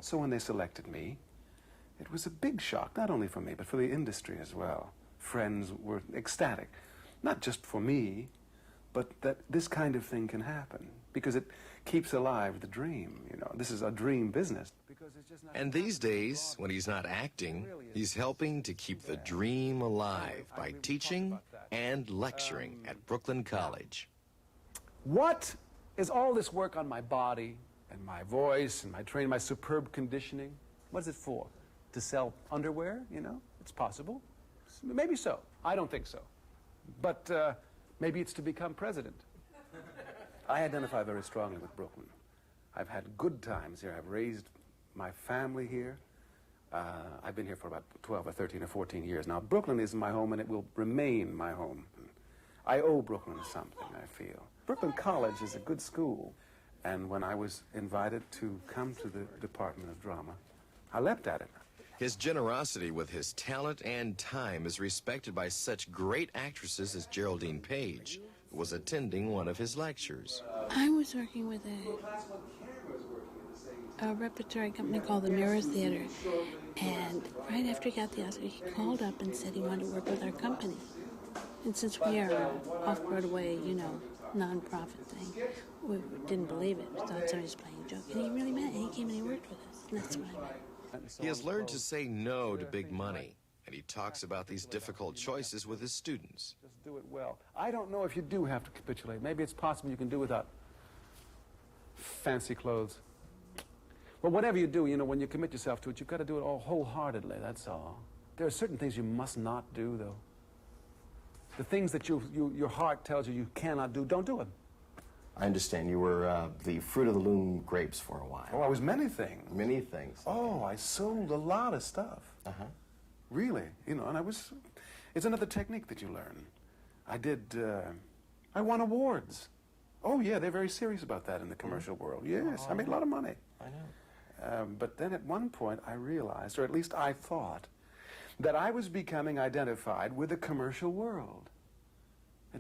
So when they selected me, it was a big shock, not only for me, but for the industry as well. Friends were ecstatic, not just for me, but that this kind of thing can happen, because it keeps alive the dream, you know. This is a dream business. And these days, when he's not acting, he's helping to keep the dream alive by teaching and lecturing at Brooklyn College. What is all this work on my body and my voice and my training, my superb conditioning? What is it for? To sell underwear, you know? It's possible. Maybe so. I don't think so. But maybe it's to become president. I identify very strongly with Brooklyn. I've had good times here. I've raised my family here. I've been here for about 12 or 13 or 14 years now. Brooklyn is my home, and it will remain my home. I owe Brooklyn something, I feel. Brooklyn College is a good school, and when I was invited to come to the Department of Drama, I leapt at it. His generosity with his talent and time is respected by such great actresses as Geraldine Page, who was attending one of his lectures. I was working with a repertory company called the Mirror Theater, and right after he got the Oscar, he called up and said he wanted to work with our company. And since we are off-Broadway, you know, non-profit thing, we didn't believe it. We thought somebody was playing a joke. And he really meant it. He came and he worked with us, and that's what I meant. He has learned to say no to big money, and he talks about these difficult choices with his students. Just do it well. I don't know if you do have to capitulate. Maybe it's possible you can do without fancy clothes. But whatever you do, you know, when you commit yourself to it, you've got to do it all wholeheartedly, that's all. There are certain things you must not do, though. The things that your heart tells you cannot do, don't do them. I understand you were the Fruit of the Loom grapes for a while. Oh, I was many things. Many things. Oh, I sold a lot of stuff. Uh-huh. Really, you know, and it's another technique that you learn. I won awards. Oh, yeah, they're very serious about that in the commercial world. Yes, I made a lot of money. I know. But then at one point I realized, or at least I thought, that I was becoming identified with the commercial world.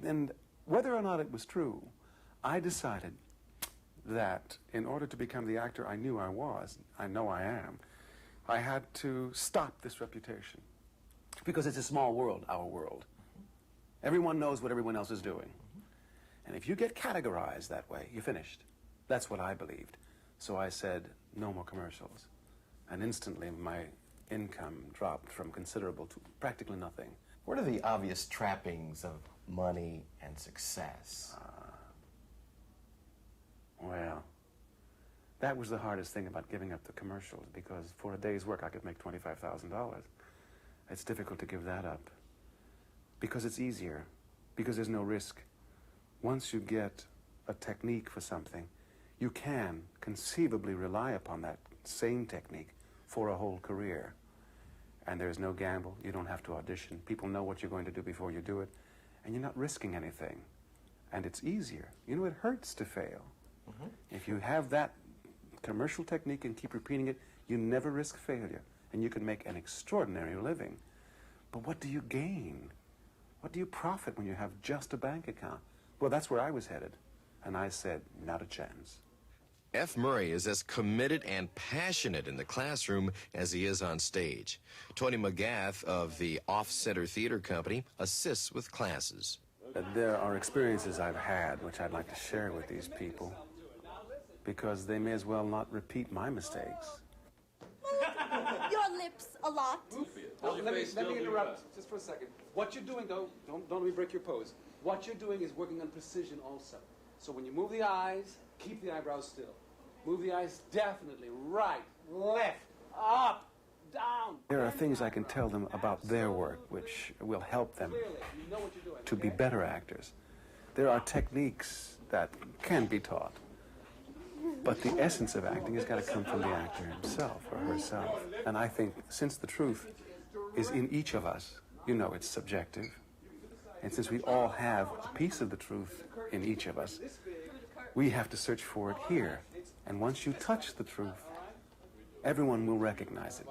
And whether or not it was true, I decided that in order to become the actor I knew I was, I know I am, I had to stop this reputation. Because it's a small world, our world. Everyone knows what everyone else is doing. And if you get categorized that way, you're finished. That's what I believed. So I said, no more commercials. And instantly my income dropped from considerable to practically nothing. What are the obvious trappings of money and success? Well, that was the hardest thing about giving up the commercials, because for a day's work I could make $25,000. It's difficult to give that up because it's easier, because there's no risk. Once you get a technique for something, you can conceivably rely upon that same technique for a whole career. And there's no gamble. You don't have to audition. People know what you're going to do before you do it, and you're not risking anything. And it's easier. You know, it hurts to fail. If you have that commercial technique and keep repeating it, you never risk failure, and you can make an extraordinary living. But what do you gain? What do you profit when you have just a bank account? Well, that's where I was headed, and I said, not a chance. F. Murray is as committed and passionate in the classroom as he is on stage. Tony McGath of the Off-Center Theater Company assists with classes. There are experiences I've had which I'd like to share with these people, because they may as well not repeat my mistakes. Your lips a lot. Let me interrupt just for a second. What you're doing, though, don't let me break your pose. What you're doing is working on precision also. So when you move the eyes, keep the eyebrows still. Move the eyes definitely right, left, up, down. There are things I can tell them about their work which will help them to be better actors. There are techniques that can be taught. But the essence of acting has got to come from the actor himself or herself. And I think since the truth is in each of us, you know it's subjective. And since we all have a piece of the truth in each of us, we have to search for it here. And once you touch the truth, everyone will recognize it.